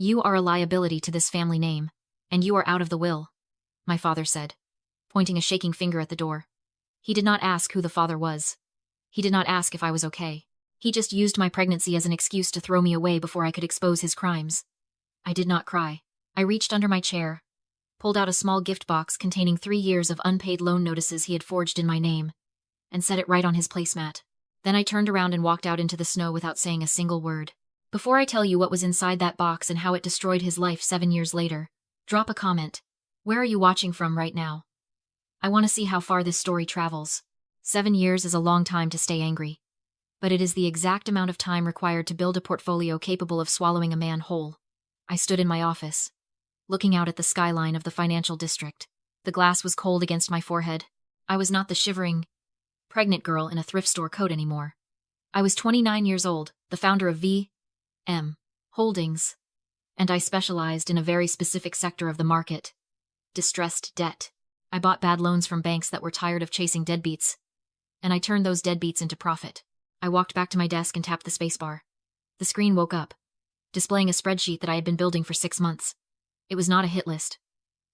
You are a liability to this family name, and you are out of the will, my father said, pointing a shaking finger at the door. He did not ask who the father was. He did not ask if I was okay. He just used my pregnancy as an excuse to throw me away before I could expose his crimes. I did not cry. I reached under my chair, pulled out a small gift box containing 3 years of unpaid loan notices he had forged in my name, and set it right on his placemat. Then I turned around and walked out into the snow without saying a single word. Before I tell you what was inside that box and how it destroyed his life 7 years later, drop a comment. Where are you watching from right now? I want to see how far this story travels. 7 years is a long time to stay angry, but it is the exact amount of time required to build a portfolio capable of swallowing a man whole. I stood in my office, looking out at the skyline of the financial district. The glass was cold against my forehead. I was not the shivering, pregnant girl in a thrift store coat anymore. I was 29 years old, the founder of V.M. Holdings, and I specialized in a very specific sector of the market: distressed debt. I bought bad loans from banks that were tired of chasing deadbeats, and I turned those deadbeats into profit. I walked back to my desk and tapped the spacebar. The screen woke up, displaying a spreadsheet that I had been building for 6 months. It was not a hit list.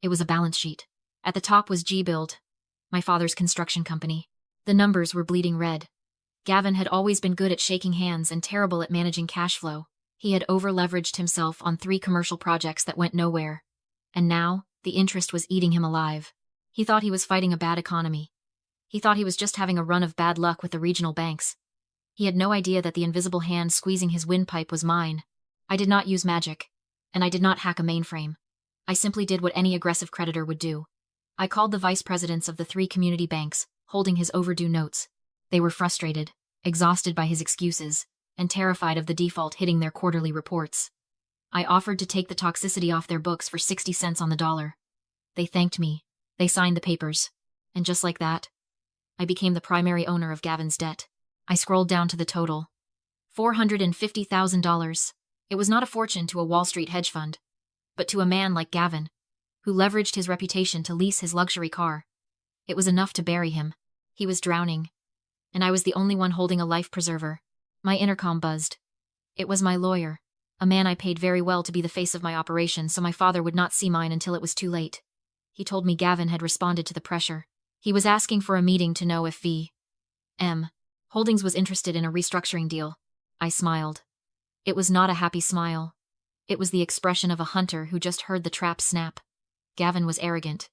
It was a balance sheet. At the top was G-Build, my father's construction company. The numbers were bleeding red. Gavin had always been good at shaking hands and terrible at managing cash flow. He had over-leveraged himself on 3 commercial projects that went nowhere, and now the interest was eating him alive. He thought he was fighting a bad economy. He thought he was just having a run of bad luck with the regional banks. He had no idea that the invisible hand squeezing his windpipe was mine. I did not use magic, and I did not hack a mainframe. I simply did what any aggressive creditor would do. I called the vice presidents of the 3 community banks, holding his overdue notes. They were frustrated, exhausted by his excuses, and terrified of the default hitting their quarterly reports. I offered to take the toxicity off their books for 60 cents on the dollar. They thanked me. They signed the papers. And just like that, I became the primary owner of Gavin's debt. I scrolled down to the total. $450,000. It was not a fortune to a Wall Street hedge fund, but to a man like Gavin, who leveraged his reputation to lease his luxury car. It was enough to bury him. He was drowning, and I was the only one holding a life preserver. My intercom buzzed. It was my lawyer, a man I paid very well to be the face of my operation so my father would not see mine until it was too late. He told me Gavin had responded to the pressure. He was asking for a meeting to know if V.M. Holdings was interested in a restructuring deal. I smiled. It was not a happy smile. It was the expression of a hunter who just heard the trap snap. Gavin was arrogant.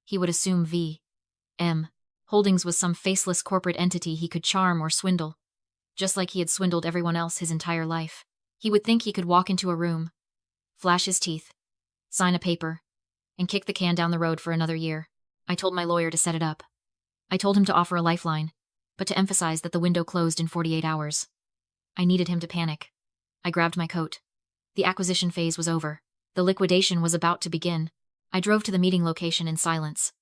He would assume V.M. Holdings was some faceless corporate entity he could charm or swindle, just like he had swindled everyone else his entire life. He would think he could walk into a room, flash his teeth, sign a paper, and kick the can down the road for another year. I told my lawyer to set it up. I told him to offer a lifeline, but to emphasize that the window closed in 48 hours. I needed him to panic. I grabbed my coat. The acquisition phase was over. The liquidation was about to begin. I drove to the meeting location in silence.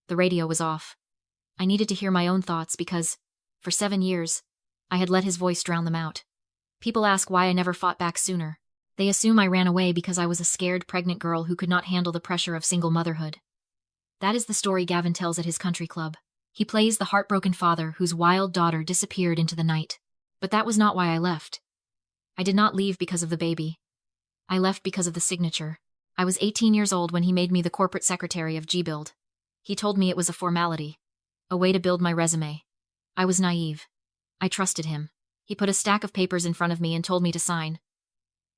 The radio was off. I needed to hear my own thoughts because, for 7 years, I had let his voice drown them out. People ask why I never fought back sooner. They assume I ran away because I was a scared pregnant girl who could not handle the pressure of single motherhood. That is the story Gavin tells at his country club. He plays the heartbroken father whose wild daughter disappeared into the night. But that was not why I left. I did not leave because of the baby. I left because of the signature. I was 18 years old when he made me the corporate secretary of G-Build. He told me it was a formality, a way to build my resume. I was naive. I trusted him. He put a stack of papers in front of me and told me to sign.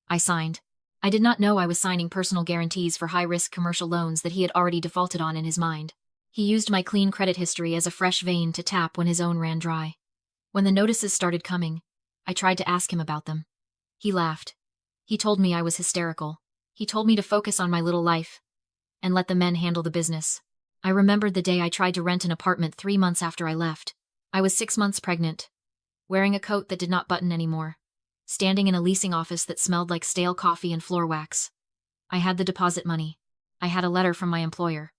I signed. I did not know I was signing personal guarantees for high-risk commercial loans that he had already defaulted on in his mind. He used my clean credit history as a fresh vein to tap when his own ran dry. When the notices started coming, I tried to ask him about them. He laughed. He told me I was hysterical. He told me to focus on my little life and let the men handle the business. I remembered the day I tried to rent an apartment 3 months after I left. I was 6 months pregnant, wearing a coat that did not button anymore, standing in a leasing office that smelled like stale coffee and floor wax. I had the deposit money. I had a letter from my employer.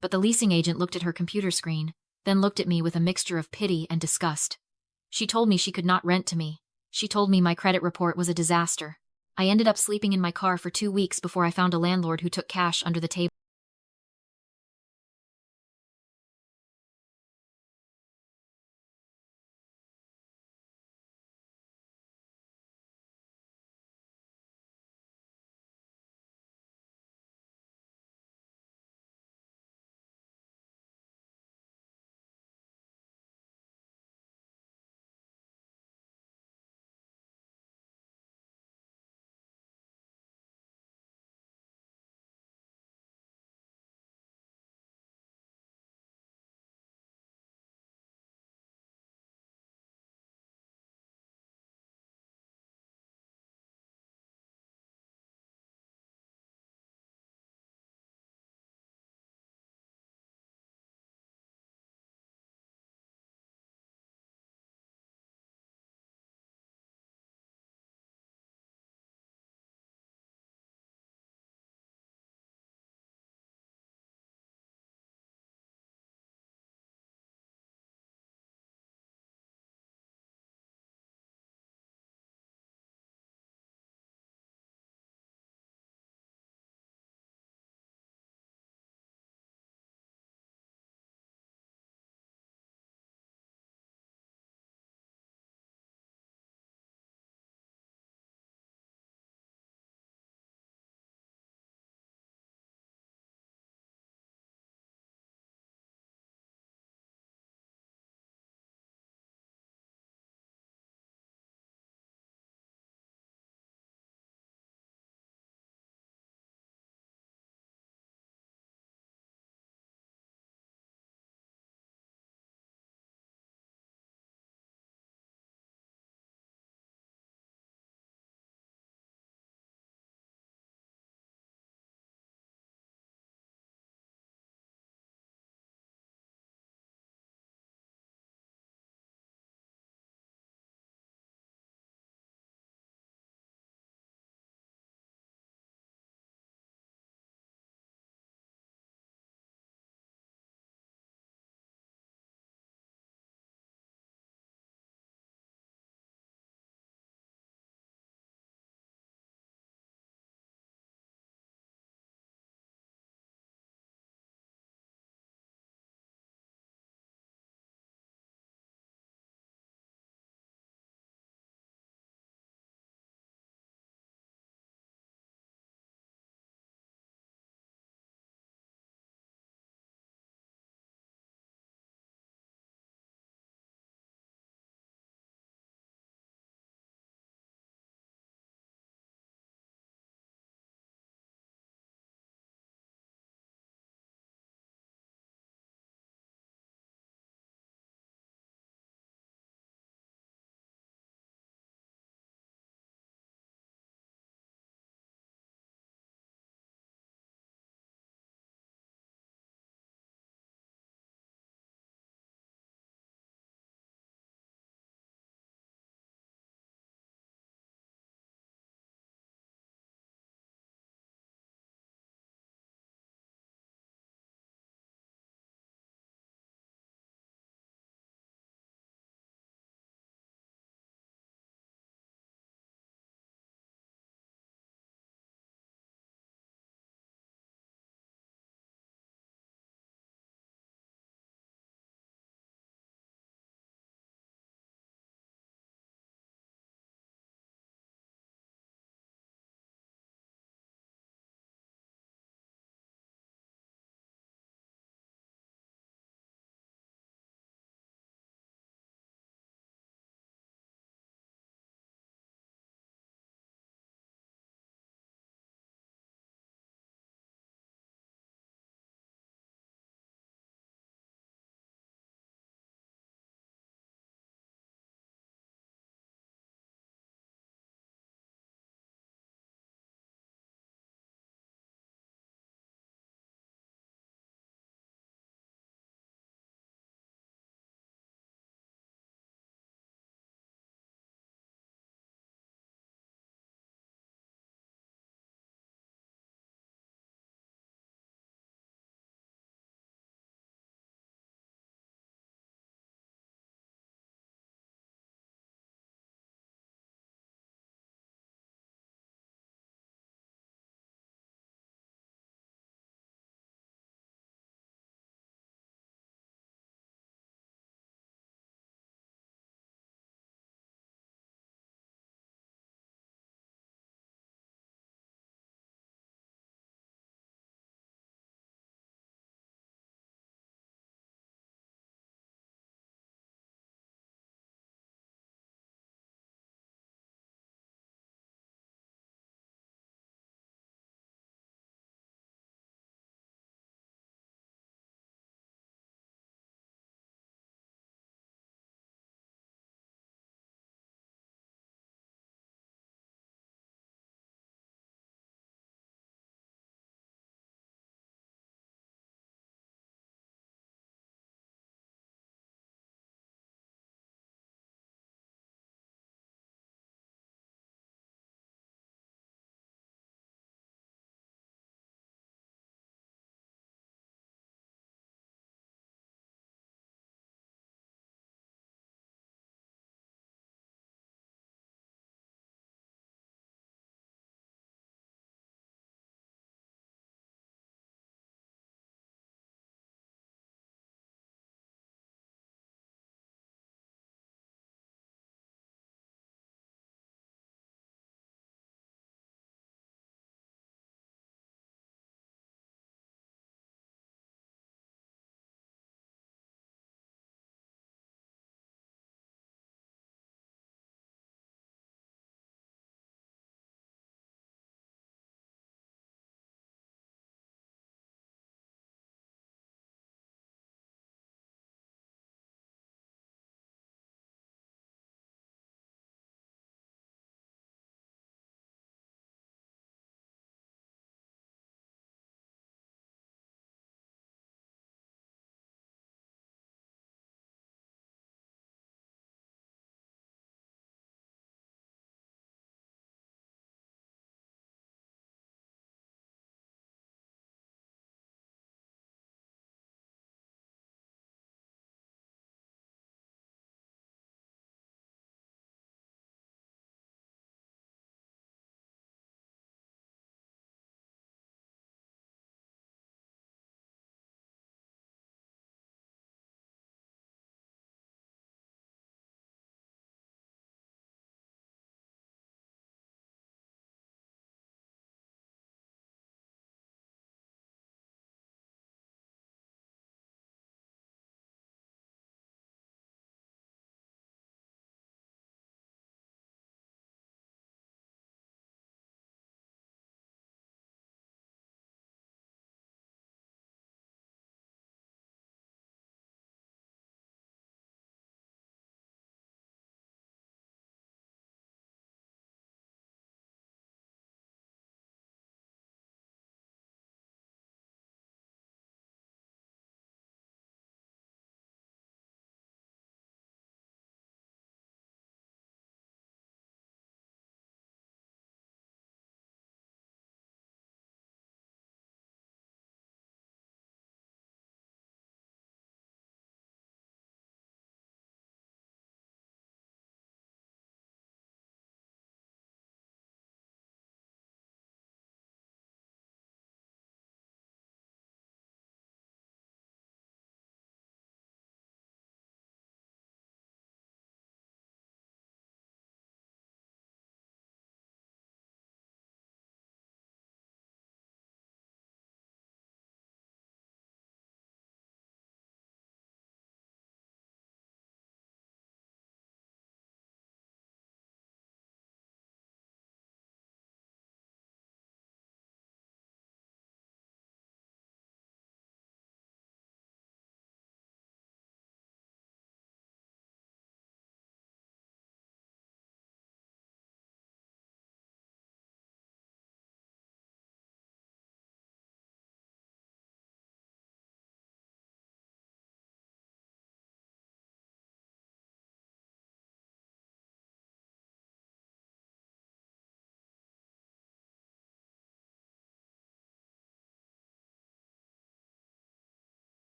But the leasing agent looked at her computer screen, then looked at me with a mixture of pity and disgust. She told me she could not rent to me. She told me my credit report was a disaster. I ended up sleeping in my car for 2 weeks before I found a landlord who took cash under the table.